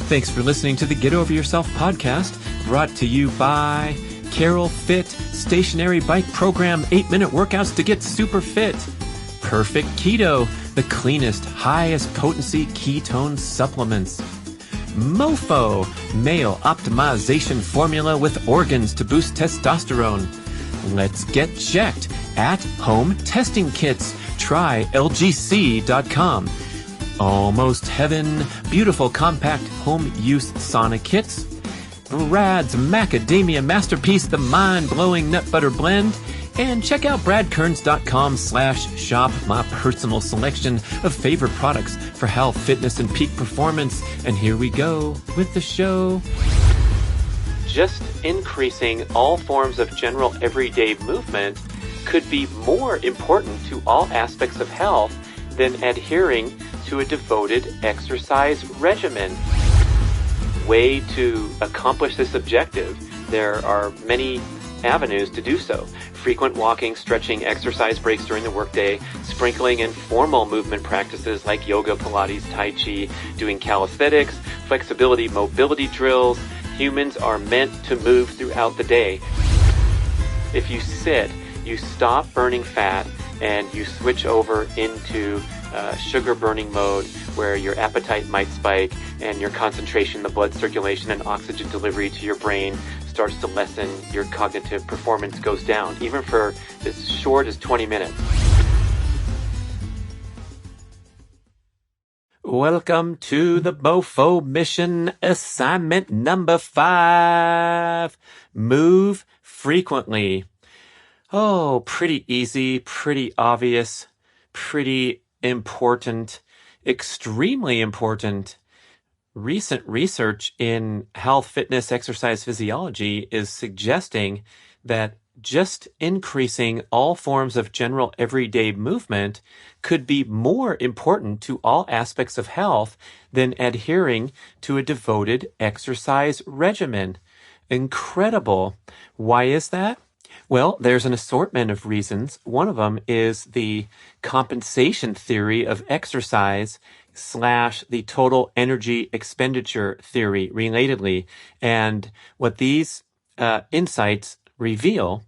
Thanks for listening to the Get Over Yourself podcast, brought to you by Carol Fit, Stationary Bike Program, 8-minute workouts to get super fit. Perfect Keto, the cleanest, highest potency ketone supplements. MOFO, male optimization formula with organs to boost testosterone. Let's get checked at home testing kits. Try lgc.com. Almost Heaven, beautiful compact home use sauna kits. B.rad's macadamia masterpiece, the mind-blowing nut butter blend. And check out bradkearns.com/shop, my personal selection of favorite products for health, fitness, and peak performance. And here we go with the show. Just increasing all forms of general everyday movement could be more important to all aspects of health than adhering to a devoted exercise regimen. Way to accomplish this objective, there are many avenues to do so. Frequent walking, stretching, exercise breaks during the workday, sprinkling in formal movement practices like yoga, Pilates, Tai-Chi, doing calisthenics, flexibility, mobility drills. Humans are meant to move throughout the day. If you sit, you stop burning fat and you switch over into sugar burning mode where your appetite might spike and your concentration, the blood circulation and oxygen delivery to your brain starts to lessen, your cognitive performance goes down, even for as short as 20 minutes. Welcome to the MOFO Mission assignment number 5. Move frequently. Oh, pretty easy, pretty obvious, pretty important, extremely important. Recent research in health, fitness, exercise, physiology is suggesting that just increasing all forms of general everyday movement could be more important to all aspects of health than adhering to a devoted exercise regimen. Incredible. Why is that? Well, there's an assortment of reasons. One of them is the compensation theory of exercise / the total energy expenditure theory, relatedly. And what these insights reveal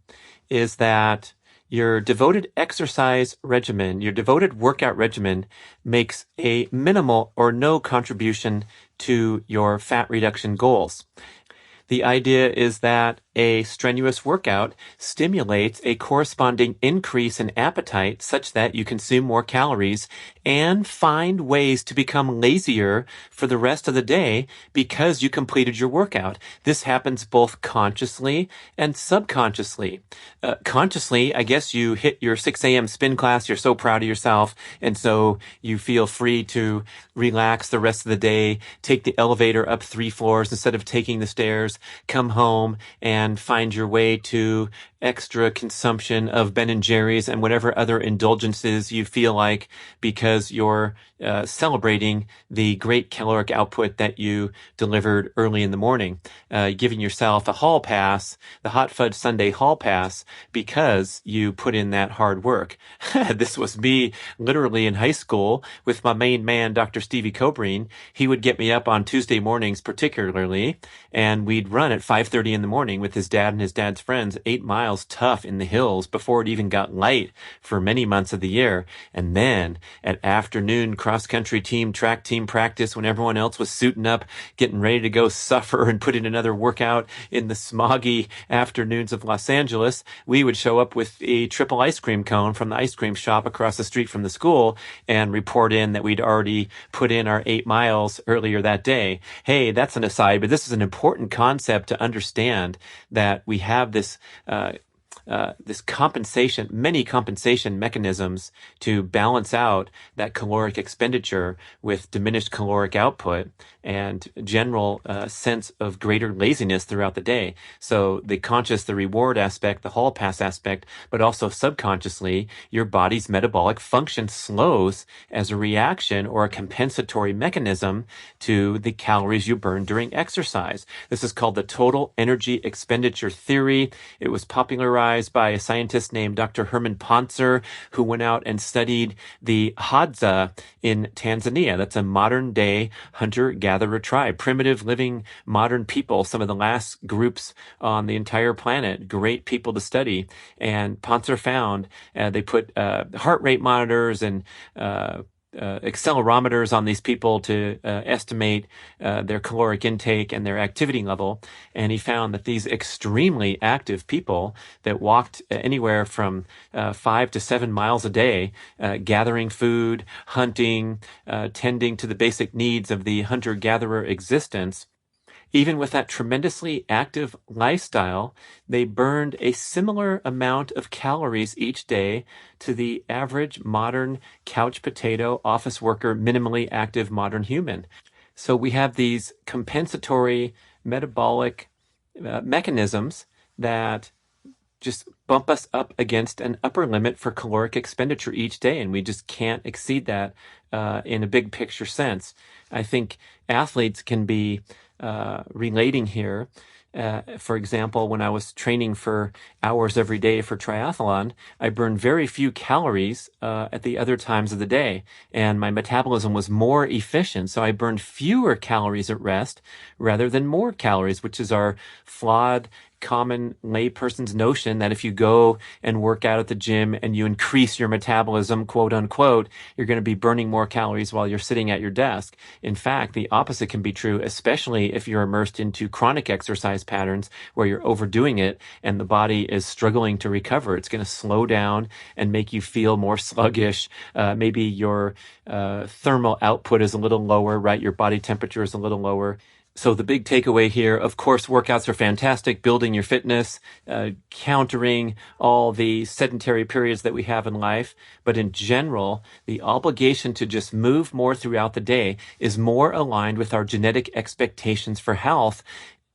is that your devoted exercise regimen, your devoted workout regimen, makes a minimal or no contribution to your fat reduction goals. The idea is that a strenuous workout stimulates a corresponding increase in appetite such that you consume more calories and find ways to become lazier for the rest of the day because you completed your workout. This happens both consciously and subconsciously. Consciously, I guess you hit your 6 a.m. spin class, you're so proud of yourself, and so you feel free to relax the rest of the day, take the elevator up 3 floors instead of taking the stairs, come home and find your way to extra consumption of Ben & Jerry's and whatever other indulgences you feel like because you're celebrating the great caloric output that you delivered early in the morning, giving yourself a hall pass, the Hot Fudge Sunday hall pass, because you put in that hard work. This was me literally in high school with my main man, Dr. Stevie Cobreen. He would get me up on Tuesday mornings particularly, and we'd run at 5:30 in the morning with his dad and his dad's friends, 8 miles tough in the hills before it even got light for many months of the year. And then at afternoon cross-country team, track team practice, when everyone else was suiting up, getting ready to go suffer and put in another workout in the smoggy afternoons of Los Angeles, we would show up with a triple ice cream cone from the ice cream shop across the street from the school and report in that we'd already put in our 8 miles earlier that day. Hey, that's an aside, but this is an important concept to understand, that we have this many compensation mechanisms to balance out that caloric expenditure with diminished caloric output and general sense of greater laziness throughout the day. So the conscious, the reward aspect, the hall pass aspect, but also subconsciously, your body's metabolic function slows as a reaction or a compensatory mechanism to the calories you burn during exercise. This is called the total energy expenditure theory. It was popularized popularized by a scientist named Dr. Herman Pontzer, who went out and studied the Hadza in Tanzania. That's a modern-day hunter-gatherer tribe, primitive living modern people, some of the last groups on the entire planet, great people to study. And Pontzer found they put heart rate monitors and accelerometers on these people to estimate their caloric intake and their activity level. And he found that these extremely active people that walked anywhere from 5 to 7 miles a day, gathering food, hunting, tending to the basic needs of the hunter-gatherer existence, even with that tremendously active lifestyle, they burned a similar amount of calories each day to the average modern couch potato office worker, minimally active modern human. So we have these compensatory metabolic mechanisms that just bump us up against an upper limit for caloric expenditure each day, and we just can't exceed that in a big picture sense. I think athletes can be relating here. For example, when I was training for hours every day for triathlon, I burned very few calories at the other times of the day, and my metabolism was more efficient. So I burned fewer calories at rest rather than more calories, which is our flawed common layperson's notion that if you go and work out at the gym and you increase your metabolism, quote unquote, you're going to be burning more calories while you're sitting at your desk. In fact, the opposite can be true, especially if you're immersed into chronic exercise patterns where you're overdoing it and the body is struggling to recover. It's going to slow down and make you feel more sluggish. Maybe your thermal output is a little lower, right? Your body temperature is a little lower. So the big takeaway here, of course, workouts are fantastic, building your fitness, countering all the sedentary periods that we have in life. But in general, the obligation to just move more throughout the day is more aligned with our genetic expectations for health,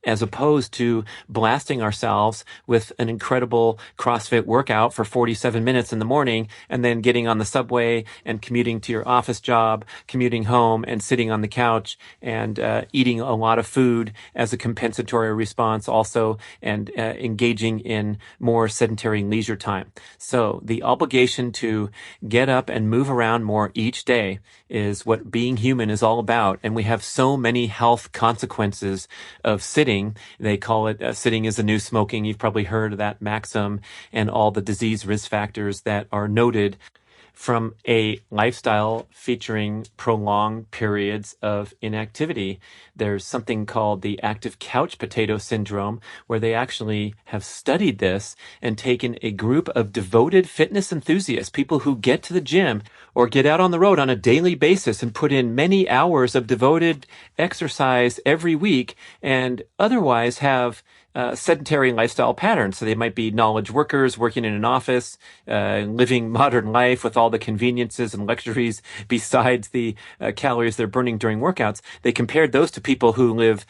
as opposed to blasting ourselves with an incredible CrossFit workout for 47 minutes in the morning and then getting on the subway and commuting to your office job, commuting home and sitting on the couch and eating a lot of food as a compensatory response also, and engaging in more sedentary leisure time. So the obligation to get up and move around more each day is what being human is all about. And we have so many health consequences of sitting. They call it sitting is the new smoking. You've probably heard of that maxim, and all the disease risk factors that are noted from a lifestyle featuring prolonged periods of inactivity. There's something called the active couch potato syndrome, where they actually have studied this and taken a group of devoted fitness enthusiasts, people who get to the gym or get out on the road on a daily basis and put in many hours of devoted exercise every week, and otherwise have sedentary lifestyle patterns. So they might be knowledge workers working in an office, living modern life with all the conveniences and luxuries besides the calories they're burning during workouts. They compared those to people who live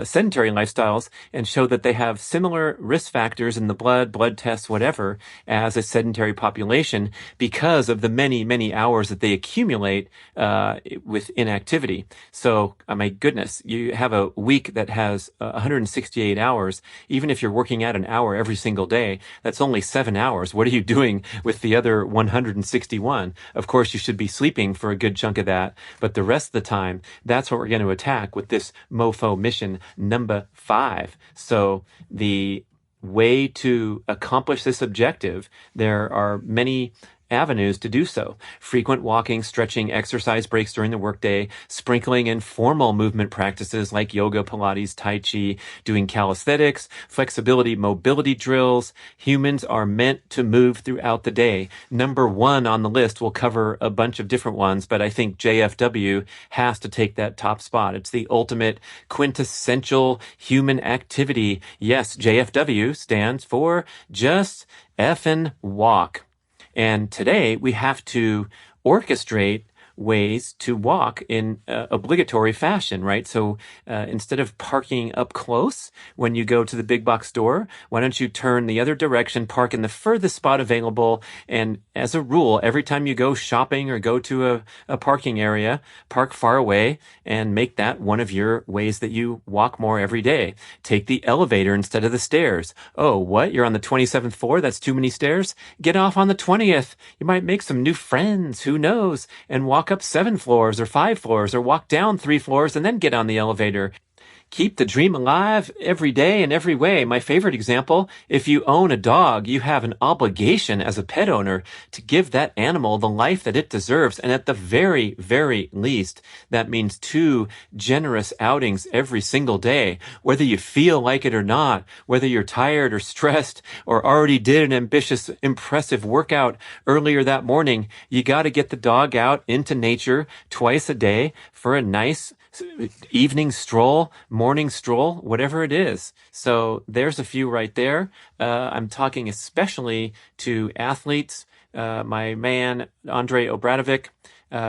sedentary lifestyles and showed that they have similar risk factors in the blood tests, whatever, as a sedentary population because of the many, many hours that they accumulate with inactivity. So, my goodness, you have a week that has 168 hours. Even if you're working out an hour every single day, that's only 7 hours. What are you doing with the other 161? Of course, you should be sleeping for a good chunk of that, but the rest of the time, that's what we're going to attack with this MOFO mission number 5. So the way to accomplish this objective, there are many avenues to do so. Frequent walking, stretching, exercise breaks during the workday, sprinkling in formal movement practices like yoga, Pilates, Tai-Chi, doing calisthenics, flexibility, mobility drills. Humans are meant to move throughout the day. Number 1 on the list will cover a bunch of different ones, but I think JFW has to take that top spot. It's the ultimate quintessential human activity. Yes, JFW stands for just effing walk. And today we have to orchestrate ways to walk in obligatory fashion, right? So instead of parking up close when you go to the big box store, why don't you turn the other direction, park in the furthest spot available, and as a rule, every time you go shopping or go to a parking area, park far away and make that one of your ways that you walk more every day. Take the elevator instead of the stairs. Oh, what? You're on the 27th floor? That's too many stairs? Get off on the 20th. You might make some new friends, who knows, and walk up 7 floors or 5 floors or walk down 3 floors and then get on the elevator. Keep the dream alive every day in every way. My favorite example, if you own a dog, you have an obligation as a pet owner to give that animal the life that it deserves. And at the very, very least, that means 2 generous outings every single day, whether you feel like it or not, whether you're tired or stressed or already did an ambitious, impressive workout earlier that morning. You got to get the dog out into nature twice a day for a nice evening stroll, morning stroll, whatever it is. So there's a few right there. I'm talking especially to athletes. My man, Andre Obradovic,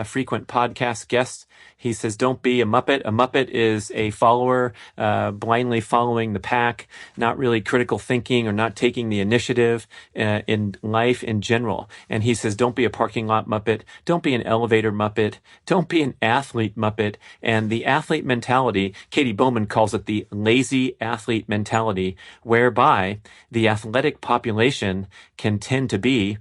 frequent podcast guest, he says, don't be a Muppet. A Muppet is a follower, blindly following the pack, not really critical thinking or not taking the initiative in life in general. And he says, don't be a parking lot Muppet. Don't be an elevator Muppet. Don't be an athlete Muppet. And the athlete mentality, Katie Bowman calls it the lazy athlete mentality, whereby the athletic population can tend to be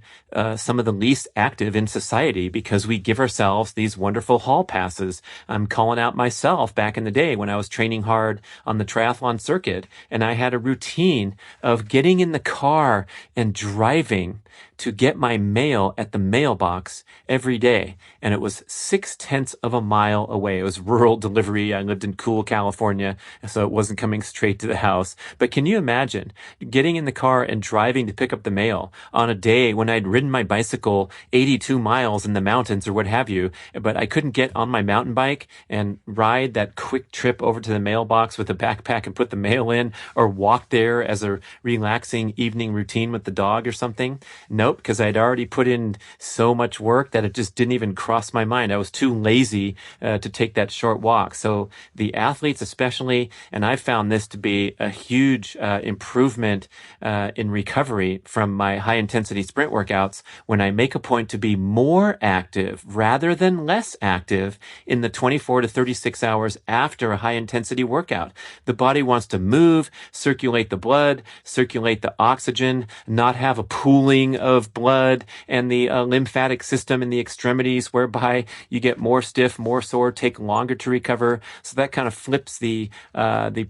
some of the least active in society because we give ourselves these wonderful hall passes. I'm calling out myself back in the day when I was training hard on the triathlon circuit, and I had a routine of getting in the car and driving to get my mail at the mailbox every day. And it was 0.6 of a mile away. It was rural delivery. I lived in cool California, so it wasn't coming straight to the house. But can you imagine getting in the car and driving to pick up the mail on a day when I'd ridden my bicycle 82 miles in the mountains or what have you, but I couldn't get on my mountain bike and ride that quick trip over to the mailbox with a backpack and put the mail in, or walk there as a relaxing evening routine with the dog or something? Nope, because I'd already put in so much work that it just didn't even cross my mind. I was too lazy to take that short walk. So the athletes especially, and I've found this to be a huge improvement in recovery from my high intensity sprint workouts, when I make a point to be more active rather than less active in the 24 to 36 hours after a high intensity workout. The body wants to move, circulate the blood, circulate the oxygen, not have a pooling of blood and the lymphatic system in the extremities, whereby you get more stiff, more sore, take longer to recover. So that kind of flips the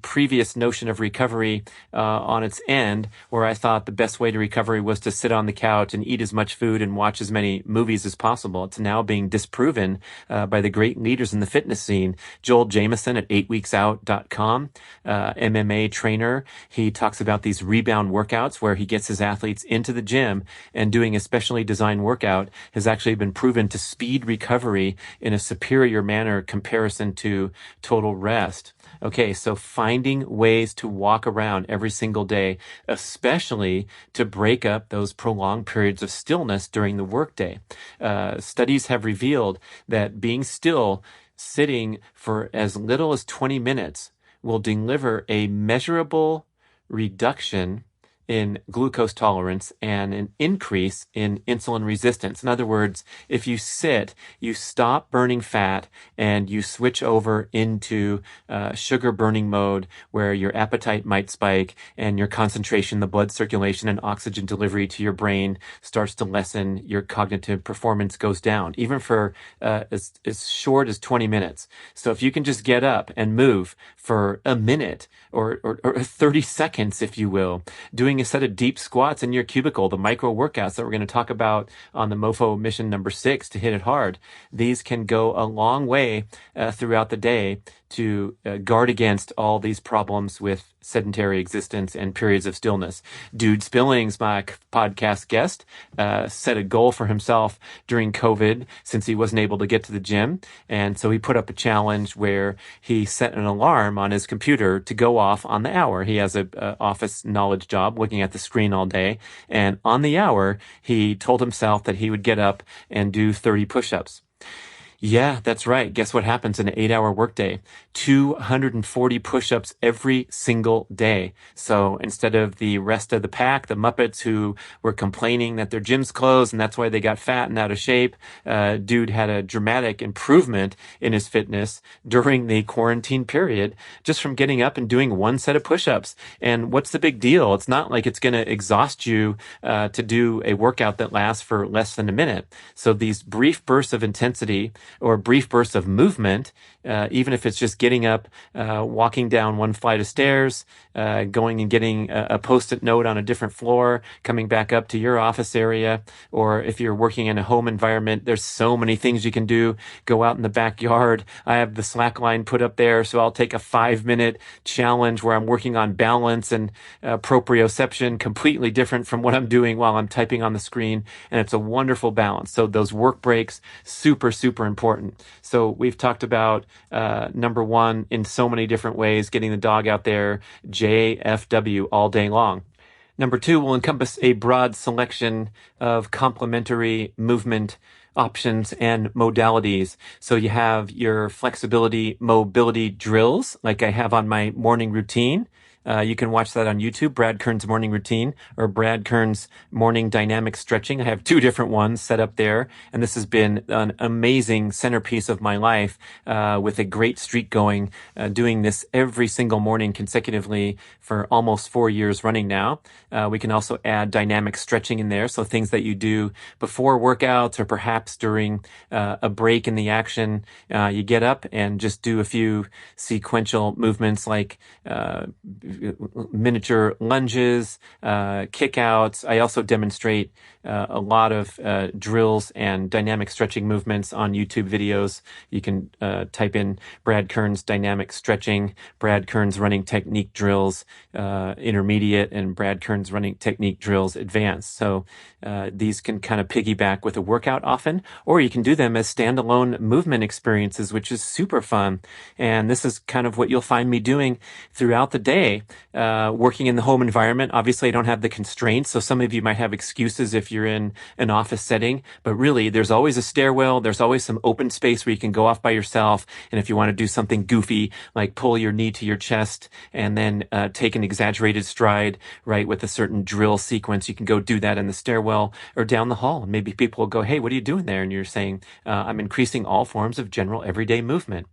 previous notion of recovery on its end, where I thought the best way to recovery was to sit on the couch and eat as much food and watch as many movies as possible. It's now being disproven by the great leaders in the fitness scene. Joel Jamieson at 8weeksout.com, MMA trainer, he talks about these rebound workouts where he gets his athletes into the gym, and doing a specially designed workout has actually been proven to speed recovery in a superior manner comparison to total rest. Okay, so finding ways to walk around every single day, especially to break up those prolonged periods of stillness during the workday. Studies have revealed that being still, sitting for as little as 20 minutes, will deliver a measurable reduction in glucose tolerance and an increase in insulin resistance. In other words, if you sit, you stop burning fat and you switch over into sugar burning mode, where your appetite might spike and your concentration, the blood circulation and oxygen delivery to your brain starts to lessen, your cognitive performance goes down, even for as short as 20 minutes. So if you can just get up and move for a minute or 30 seconds, if you will, doing a set of deep squats in your cubicle, the micro workouts that we're going to talk about on the MOFO Mission number 6 to hit it hard. These can go a long way throughout the day to guard against all these problems with sedentary existence and periods of stillness. Dude Spillings, my podcast guest, set a goal for himself during COVID since he wasn't able to get to the gym. And so he put up a challenge where he set an alarm on his computer to go off on the hour. He has a office knowledge job looking at the screen all day. And on the hour, he told himself that he would get up and do 30 push-ups. Yeah, that's right. Guess what happens in an 8-hour workday? 240 push-ups every single day. So instead of the rest of the pack, the Muppets who were complaining that their gym's closed and that's why they got fat and out of shape, dude had a dramatic improvement in his fitness during the quarantine period just from getting up and doing one set of push-ups. And what's the big deal? It's not like it's going to exhaust you to do a workout that lasts for less than a minute. So these brief bursts of intensity or brief bursts of movement, even if it's just getting up, walking down one flight of stairs, going and getting a post-it note on a different floor, coming back up to your office area, or if you're working in a home environment, there's so many things you can do. Go out in the backyard. I have the slack line put up there, so I'll take a 5-minute challenge where I'm working on balance and proprioception, completely different from what I'm doing while I'm typing on the screen, and it's a wonderful balance. So those work breaks, super, super important. So we've talked about number one in so many different ways, getting the dog out there, JFW all day long. Number two will encompass a broad selection of complementary movement options and modalities. So you have your flexibility, mobility drills, like I have on my morning routine. You can watch that on YouTube, Brad Kern's Morning Routine or Brad Kern's Morning Dynamic Stretching. I have 2 different ones set up there, and this has been an amazing centerpiece of my life with a great streak going, doing this every single morning consecutively for almost 4 years running now. We can also add dynamic stretching in there, so things that you do before workouts or perhaps during a break in the action. You get up and just do a few sequential movements like miniature lunges, kickouts. I also demonstrate a lot of drills and dynamic stretching movements on YouTube videos. You can type in Brad Kern's dynamic stretching, Brad Kern's running technique drills, intermediate, and Brad Kern's running technique drills advanced. So these can kind of piggyback with a workout often, or you can do them as standalone movement experiences, which is super fun. And this is kind of what you'll find me doing throughout the day. Working in the home environment, obviously I don't have the constraints, so some of you might have excuses if you're in an office setting, but really there's always a stairwell, there's always some open space where you can go off by yourself, and if you want to do something goofy, like pull your knee to your chest and then take an exaggerated stride, right, with a certain drill sequence, you can go do that in the stairwell or down the hall, and maybe people will go, hey, what are you doing there? And you're saying, I'm increasing all forms of general everyday movement.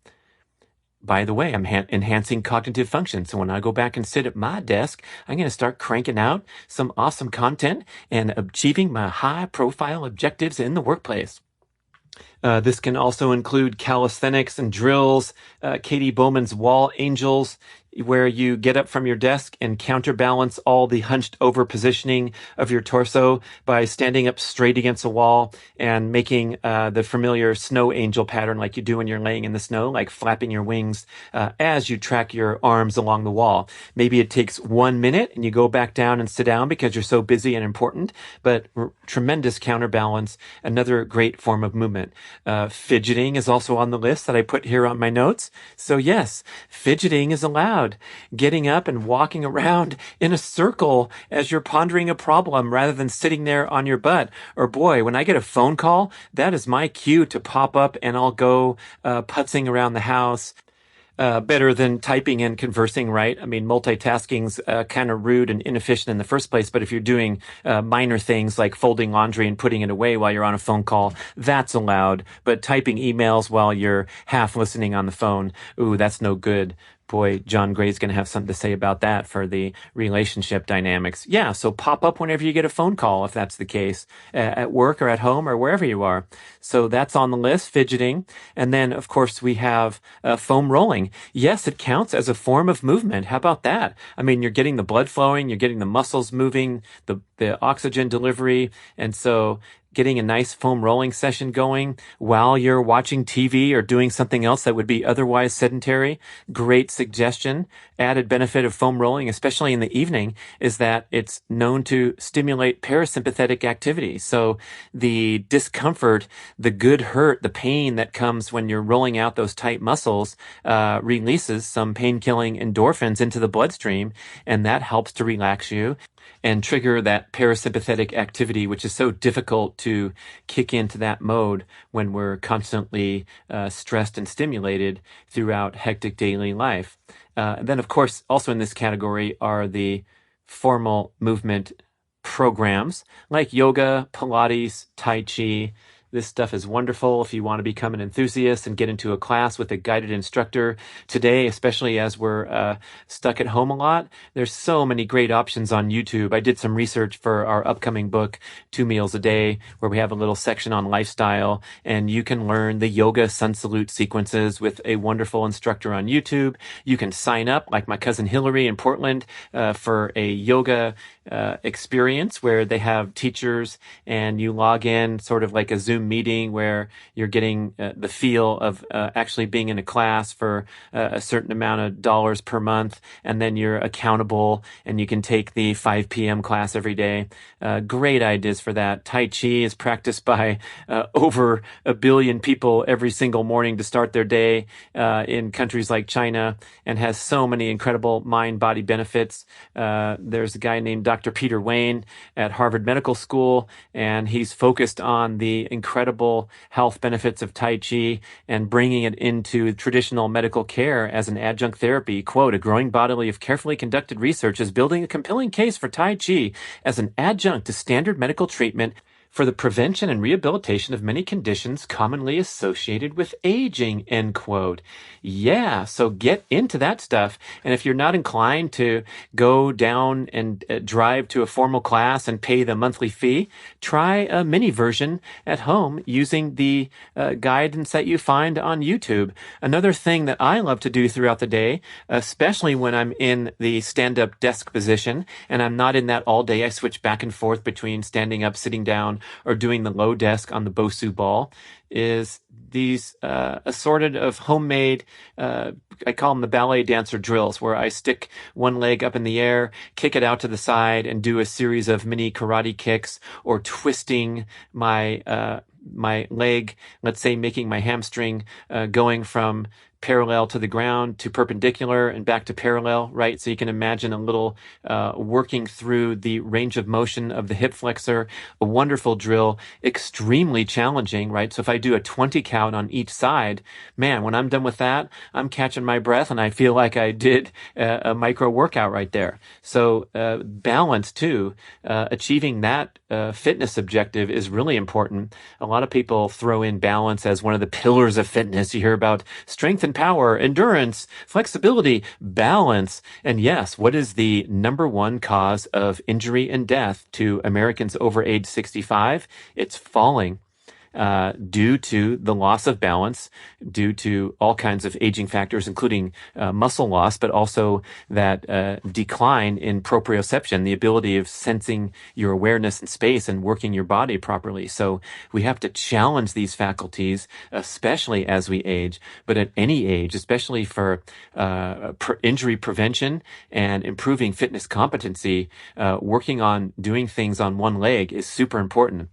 By the way, I'm enhancing cognitive function. So when I go back and sit at my desk, I'm going to start cranking out some awesome content and achieving my high profile objectives in the workplace. This can also include calisthenics and drills, Katie Bowman's wall angels, where you get up from your desk and counterbalance all the hunched over positioning of your torso by standing up straight against a wall and making the familiar snow angel pattern like you do when you're laying in the snow, like flapping your wings as you track your arms along the wall. Maybe it takes 1 minute and you go back down and sit down because you're so busy and important, but tremendous counterbalance, another great form of movement. Fidgeting is also on the list that I put here on my notes. So yes, fidgeting is allowed. Getting up and walking around in a circle as you're pondering a problem rather than sitting there on your butt. Or boy, when I get a phone call, that is my cue to pop up and I'll go putzing around the house. Better than typing and conversing, right? I mean, multitasking's kind of rude and inefficient in the first place, but if you're doing minor things like folding laundry and putting it away while you're on a phone call, that's allowed. But typing emails while you're half listening on the phone, ooh, that's no good. Boy, John Gray's going to have something to say about that for the relationship dynamics. Yeah, so pop up whenever you get a phone call, if that's the case, at work or at home or wherever you are. So that's on the list, fidgeting. And then, of course, we have foam rolling. Yes, it counts as a form of movement. How about that? I mean, you're getting the blood flowing, you're getting the muscles moving, the oxygen delivery. And so getting a nice foam rolling session going while you're watching TV or doing something else that would be otherwise sedentary. Great suggestion. Added benefit of foam rolling, especially in the evening, is that it's known to stimulate parasympathetic activity. So the discomfort, the good hurt, the pain that comes when you're rolling out those tight muscles releases some pain-killing endorphins into the bloodstream, and that helps to relax you. and trigger that parasympathetic activity, which is so difficult to kick into that mode when we're constantly stressed and stimulated throughout hectic daily life. And then, of course, also in this category are the formal movement programs like yoga, Pilates, Tai Chi. This stuff is wonderful if you want to become an enthusiast and get into a class with a guided instructor. Today, especially as we're stuck at home a lot, there's so many great options on YouTube. I did some research for our upcoming book, 2 Meals a Day, where we have a little section on lifestyle, and you can learn the yoga sun salute sequences with a wonderful instructor on YouTube. You can sign up, like my cousin Hillary in Portland, for a yoga experience where they have teachers and you log in sort of like a Zoom meeting where you're getting the feel of actually being in a class for a certain amount of dollars per month, and then you're accountable and you can take the 5 p.m. class every day. Great ideas for that. Tai Chi is practiced by over 1 billion people every single morning to start their day in countries like China, and has so many incredible mind-body benefits. There's a guy named Dr. Peter Wayne at Harvard Medical School, and he's focused on the incredible health benefits of Tai Chi and bringing it into traditional medical care as an adjunct therapy. Quote, a growing body of carefully conducted research is building a compelling case for Tai Chi as an adjunct to standard medical treatment for the prevention and rehabilitation of many conditions commonly associated with aging, end quote. Yeah, so get into that stuff. And if you're not inclined to go down and drive to a formal class and pay the monthly fee, try a mini version at home using the guidance that you find on YouTube. Another thing that I love to do throughout the day, especially when I'm in the stand-up desk position and I'm not in that all day, I switch back and forth between standing up, sitting down, or doing the low desk on the Bosu ball, is these assorted of homemade, I call them the ballet dancer drills, where I stick one leg up in the air, kick it out to the side, and do a series of mini karate kicks, or twisting my my leg, let's say making my hamstring going from parallel to the ground to perpendicular and back to parallel, right? So you can imagine a little working through the range of motion of the hip flexor, a wonderful drill, extremely challenging, right? So if I do a 20 count on each side, man, when I'm done with that, I'm catching my breath and I feel like I did a micro workout right there. So balance too, achieving that fitness objective is really important. A lot of people throw in balance as one of the pillars of fitness. You hear about strength and power, endurance, flexibility, balance. And yes, what is the number one cause of injury and death to Americans over age 65? It's falling. Due to the loss of balance, due to all kinds of aging factors, including muscle loss, but also that decline in proprioception, the ability of sensing your awareness in space and working your body properly. So we have to challenge these faculties, especially as we age, but at any age, especially for injury prevention and improving fitness competency, working on doing things on one leg is super important.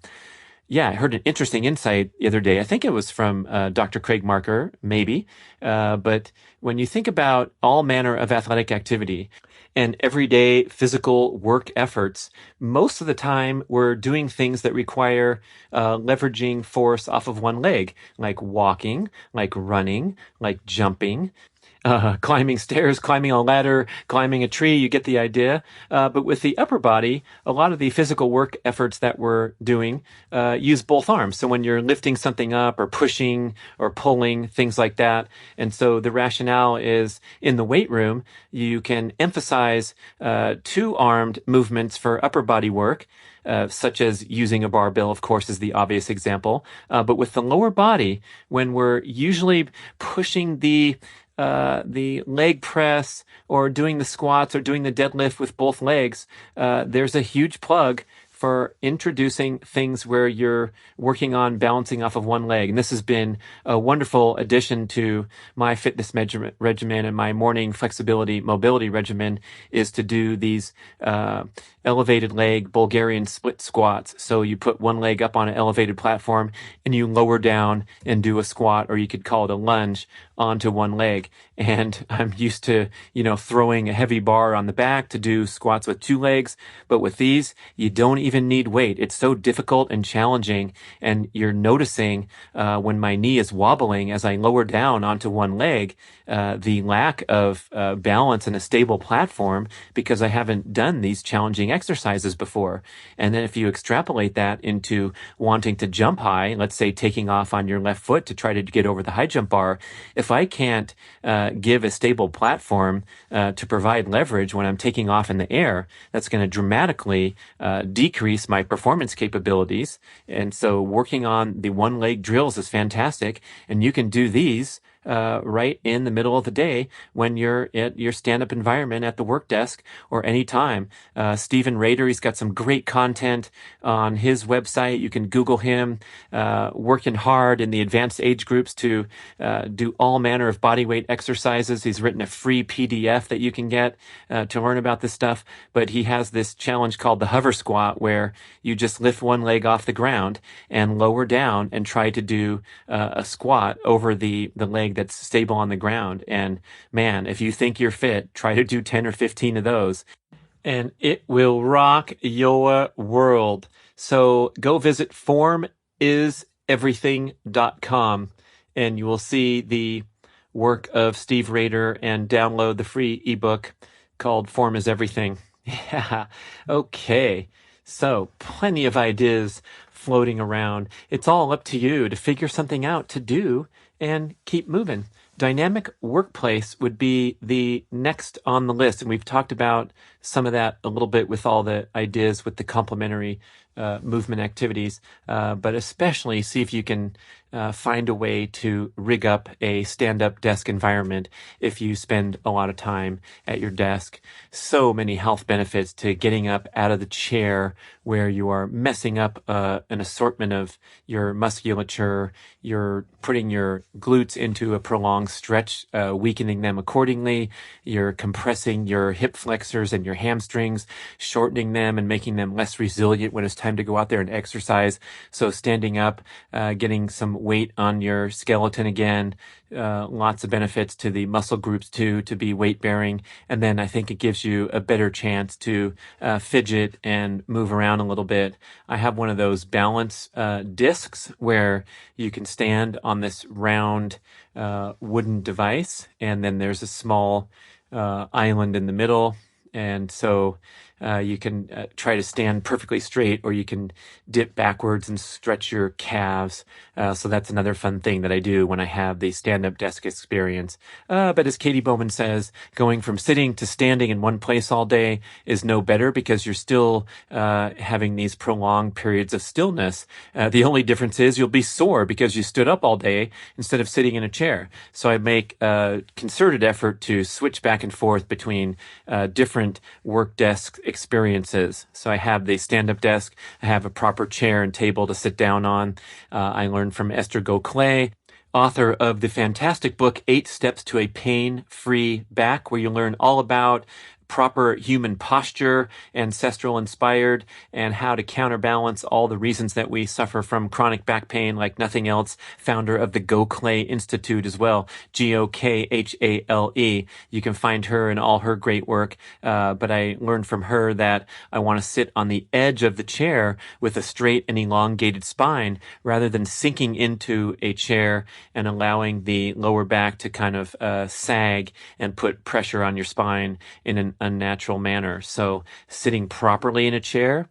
Yeah, I heard an interesting insight the other day. I think it was from Dr. Craig Marker, maybe. But when you think about all manner of athletic activity and everyday physical work efforts, most of the time we're doing things that require leveraging force off of one leg, like walking, like running, like jumping. Climbing stairs, climbing a ladder, climbing a tree, you get the idea. But with the upper body, a lot of the physical work efforts that we're doing use both arms. So when you're lifting something up or pushing or pulling, things like that. And so the rationale is in the weight room, you can emphasize two-armed movements for upper body work, such as using a barbell, of course, is the obvious example. But with the lower body, when we're usually pushing the leg press or doing the squats or doing the deadlift with both legs, there's a huge plug for introducing things where you're working on balancing off of one leg. And this has been a wonderful addition to my fitness regimen, and my morning flexibility mobility regimen is to do these elevated leg Bulgarian split squats. So you put one leg up on an elevated platform and you lower down and do a squat, or you could call it a lunge, onto one leg. And I'm used to, throwing a heavy bar on the back to do squats with two legs. But with these, you don't even need weight. It's so difficult and challenging. And you're noticing when my knee is wobbling as I lower down onto one leg, the lack of balance and a stable platform, because I haven't done these challenging exercises before. And then if you extrapolate that into wanting to jump high, let's say taking off on your left foot to try to get over the high jump bar, if I can't give a stable platform to provide leverage when I'm taking off in the air, that's going to dramatically decrease my performance capabilities. And so working on the one leg drills is fantastic. And you can do these right in the middle of the day when you're at your stand-up environment at the work desk or any time. Stephen Rader, he's got some great content on his website. You can Google him, working hard in the advanced age groups to do all manner of body weight exercises. He's written a free PDF that you can get to learn about this stuff. But he has this challenge called the hover squat, where you just lift one leg off the ground and lower down and try to do a squat over the leg that's stable on the ground. And man, if you think you're fit, try to do 10 or 15 of those, and it will rock your world. So go visit formiseverything.com and you will see the work of Steve Rader and download the free ebook called Form is Everything. Yeah. Okay. So plenty of ideas floating around. It's all up to you to figure something out to do and keep moving. Dynamic workplace would be the next on the list. And we've talked about some of that a little bit with all the ideas with the complementary movement activities, but especially see if you can find a way to rig up a stand-up desk environment if you spend a lot of time at your desk. So many health benefits to getting up out of the chair where you are messing up an assortment of your musculature. You're putting your glutes into a prolonged stretch, weakening them accordingly. You're compressing your hip flexors and your hamstrings, shortening them and making them less resilient when it's time to go out there and exercise. So standing up, getting some weight on your skeleton again, lots of benefits to the muscle groups too, to be weight bearing. And then I think it gives you a better chance to fidget and move around a little bit. I have one of those balance discs where you can stand on this round wooden device, and then there's a small island in the middle. And so you can try to stand perfectly straight, or you can dip backwards and stretch your calves. So that's another fun thing that I do when I have the stand-up desk experience. But as Katie Bowman says, going from sitting to standing in one place all day is no better, because you're still having these prolonged periods of stillness. The only difference is you'll be sore because you stood up all day instead of sitting in a chair. So I make a concerted effort to switch back and forth between different work desk experiences. So I have the stand-up desk. I have a proper chair and table to sit down on. I learned from Esther Goclay, author of the fantastic book, 8 Steps to a Pain-Free Back, where you learn all about proper human posture, ancestral inspired, and how to counterbalance all the reasons that we suffer from chronic back pain like nothing else. Founder of the Goclay Institute as well, Gokhale. You can find her and all her great work. But I learned from her that I want to sit on the edge of the chair with a straight and elongated spine, rather than sinking into a chair and allowing the lower back to kind of sag and put pressure on your spine in an unnatural manner. So sitting properly in a chair,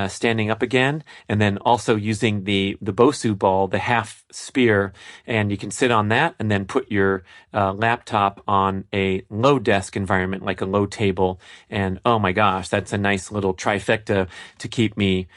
standing up again, and then also using the Bosu ball, the half spear, and you can sit on that and then put your laptop on a low desk environment, like a low table. And oh my gosh, that's a nice little trifecta to keep me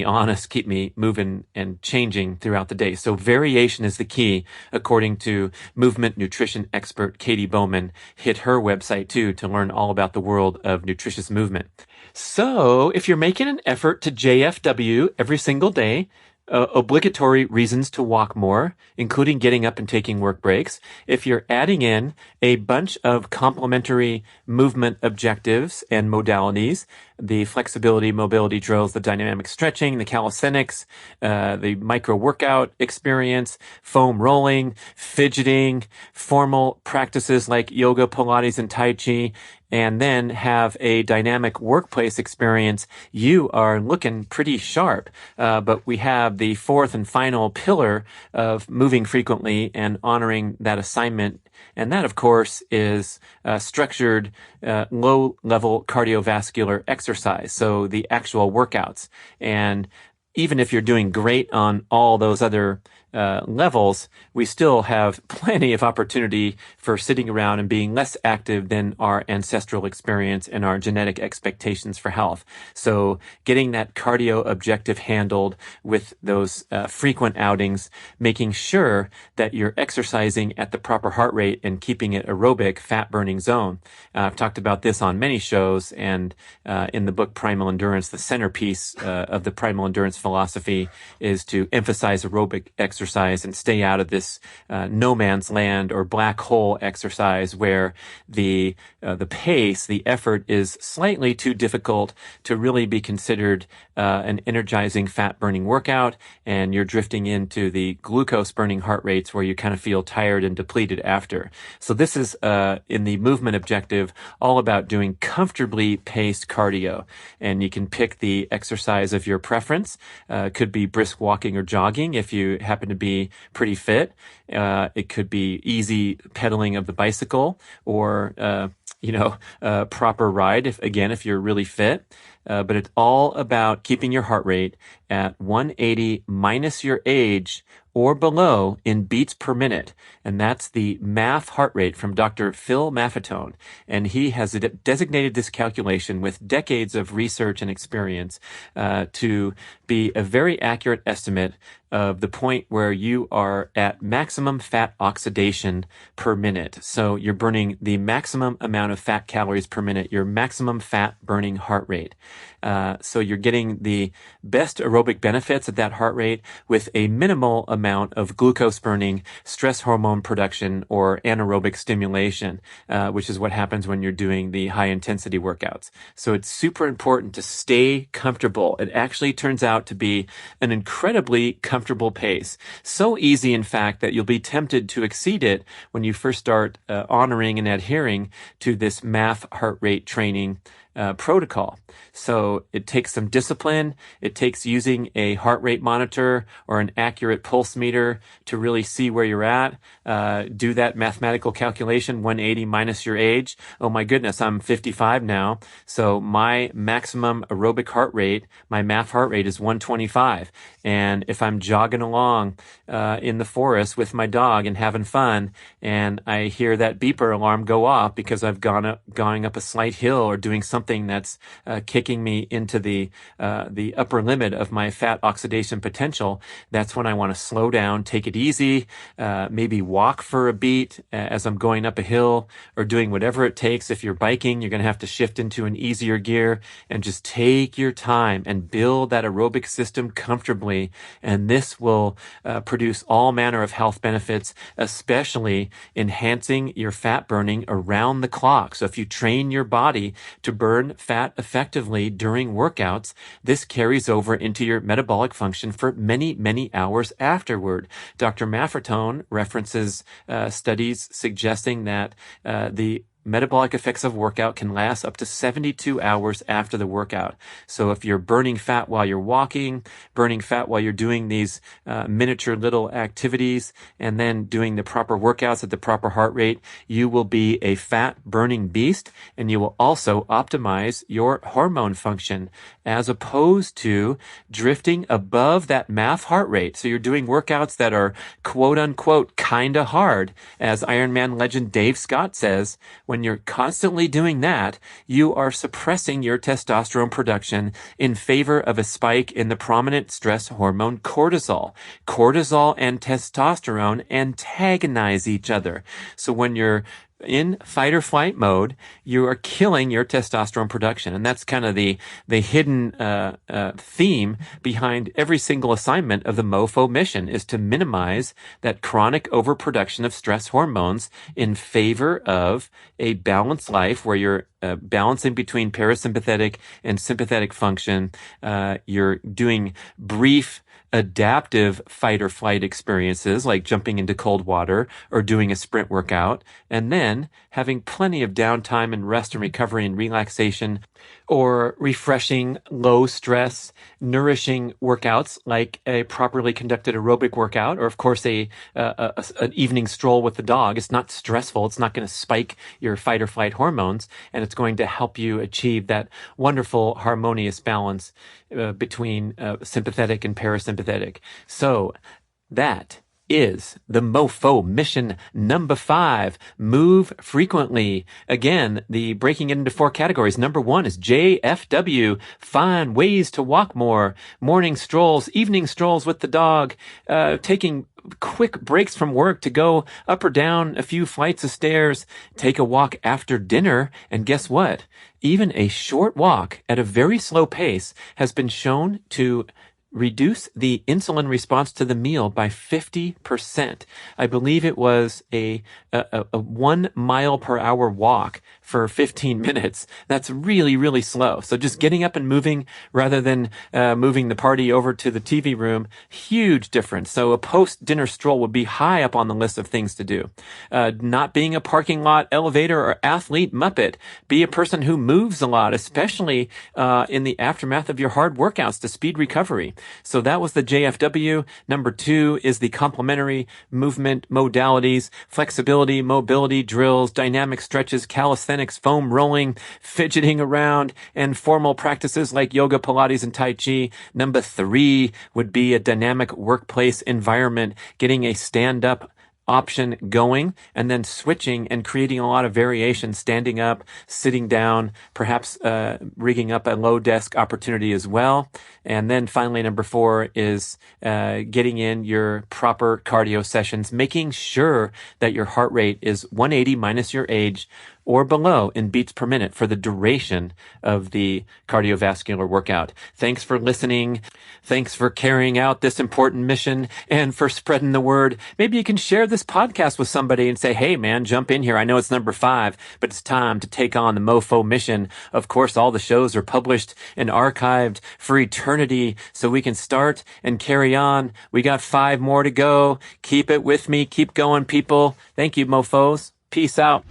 honest, keep me moving and changing throughout the day. So variation is the key, according to movement nutrition expert Katie Bowman. Hit her website too to learn all about the world world of nutritious movement. So if you're making an effort to JFW every single day, obligatory reasons to walk more, including getting up and taking work breaks. If you're adding in a bunch of complementary movement objectives and modalities, the flexibility, mobility drills, the dynamic stretching, the calisthenics, the micro workout experience, foam rolling, fidgeting, formal practices like yoga, Pilates, and Tai Chi, and then have a dynamic workplace experience, you are looking pretty sharp. But we have the fourth and final pillar of moving frequently and honoring that assignment. And that, of course, is structured low-level cardiovascular exercise, so the actual workouts. And even if you're doing great on all those other levels, we still have plenty of opportunity for sitting around and being less active than our ancestral experience and our genetic expectations for health. So getting that cardio objective handled with those frequent outings, making sure that you're exercising at the proper heart rate and keeping it aerobic, fat-burning zone. I've talked about this on many shows, and in the book Primal Endurance, the centerpiece of the Primal Endurance philosophy is to emphasize aerobic exercise and stay out of this no man's land or black hole exercise where the pace, the effort is slightly too difficult to really be considered an energizing fat burning workout, and you're drifting into the glucose burning heart rates where you kind of feel tired and depleted after. So this is in the movement objective all about doing comfortably paced cardio, and you can pick the exercise of your preference. Could be brisk walking or jogging if you happen to be pretty fit. It could be easy pedaling of the bicycle or, proper ride if you're really fit. But it's all about keeping your heart rate at 180 minus your age or below in beats per minute. And that's the MAF heart rate from Dr. Phil Maffetone. And he has designated this calculation with decades of research and experience to be a very accurate estimate of the point where you are at maximum fat oxidation per minute. So you're burning the maximum amount of fat calories per minute, your maximum fat burning heart rate. So you're getting the best aerobic benefits at that heart rate with a minimal amount of glucose burning, stress hormone production, or anaerobic stimulation, which is what happens when you're doing the high intensity workouts. So it's super important to stay comfortable. It actually turns out to be an incredibly comfortable pace. So easy, in fact, that you'll be tempted to exceed it when you first start honoring and adhering to this MAF heart rate training protocol. So it takes some discipline. It takes using a heart rate monitor or an accurate pulse meter to really see where you're at. Do that mathematical calculation, 180 minus your age. Oh my goodness, I'm 55 now. So my maximum aerobic heart rate, my MAF heart rate is 125. And if I'm jogging along in the forest with my dog and having fun, and I hear that beeper alarm go off because I've going up a slight hill or doing something that's kicking me into the upper limit of my fat oxidation potential, that's when I want to slow down, take it easy, maybe walk for a beat as I'm going up a hill or doing whatever it takes. If you're biking, you're going to have to shift into an easier gear and just take your time and build that aerobic system comfortably. And this will produce all manner of health benefits, especially enhancing your fat burning around the clock. So if you train your body to burn fat effectively during workouts, this carries over into your metabolic function for many, many hours afterward. Dr. Maffetone references studies suggesting that the metabolic effects of workout can last up to 72 hours after the workout. So if you're burning fat while you're walking, burning fat while you're doing these miniature little activities, and then doing the proper workouts at the proper heart rate, you will be a fat burning beast, and you will also optimize your hormone function as opposed to drifting above that MAF heart rate. So you're doing workouts that are quote unquote kinda hard. As Ironman legend Dave Scott says, when you're constantly doing that, you are suppressing your testosterone production in favor of a spike in the prominent stress hormone cortisol. Cortisol and testosterone antagonize each other. So when you're in fight or flight mode, you are killing your testosterone production. And that's kind of the hidden theme behind every single assignment of the MOFO mission, is to minimize that chronic overproduction of stress hormones in favor of a balanced life where you're balancing between parasympathetic and sympathetic function. You're doing brief adaptive fight or flight experiences like jumping into cold water or doing a sprint workout, and then having plenty of downtime and rest and recovery and relaxation, or refreshing, low stress, nourishing workouts like a properly conducted aerobic workout, or of course an evening stroll with the dog. It's not stressful. It's not going to spike your fight or flight hormones, and it's going to help you achieve that wonderful harmonious balance between sympathetic and parasympathetic. So that is the MOFO mission number 5. Move frequently. Again, the breaking it into 4 categories. Number 1 is JFW. Find ways to walk more. Morning strolls, evening strolls with the dog, taking quick breaks from work to go up or down a few flights of stairs, take a walk after dinner, and guess what? Even a short walk at a very slow pace has been shown to reduce the insulin response to the meal by 50%. I believe it was a 1 mile per hour walk for 15 minutes. That's really, really slow. So just getting up and moving rather than moving the party over to the TV room, huge difference. So a post-dinner stroll would be high up on the list of things to do. Not being a parking lot elevator or athlete muppet. Be a person who moves a lot, especially in the aftermath of your hard workouts to speed recovery. So that was the JFW. Number 2 is the complementary movement modalities: flexibility, mobility, drills, dynamic stretches, calisthenics, foam rolling, fidgeting around, and formal practices like yoga, Pilates, and Tai Chi. Number 3 would be a dynamic workplace environment, getting a stand-up option going, and then switching and creating a lot of variation, standing up, sitting down, perhaps rigging up a low desk opportunity as well. And then finally, number 4 is getting in your proper cardio sessions, making sure that your heart rate is 180 minus your age or below in beats per minute for the duration of the cardiovascular workout. Thanks for listening. Thanks for carrying out this important mission and for spreading the word. Maybe you can share this podcast with somebody and say, hey man, jump in here. I know it's number 5, but it's time to take on the MOFO mission. Of course, all the shows are published and archived for eternity, so we can start and carry on. We got 5 more to go. Keep it with me. Keep going, people. Thank you, MOFOs. Peace out.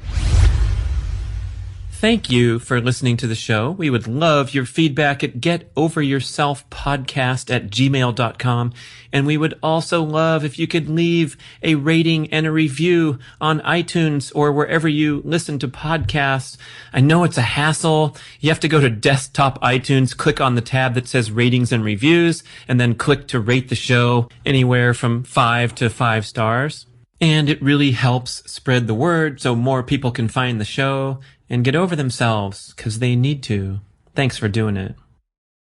Thank you for listening to the show. We would love your feedback at getoveryourselfpodcast@gmail.com. And we would also love if you could leave a rating and a review on iTunes or wherever you listen to podcasts. I know it's a hassle. You have to go to desktop iTunes, click on the tab that says ratings and reviews, and then click to rate the show anywhere from 5 to 5 stars. And it really helps spread the word so more people can find the show and get over themselves, because they need to. Thanks for doing it.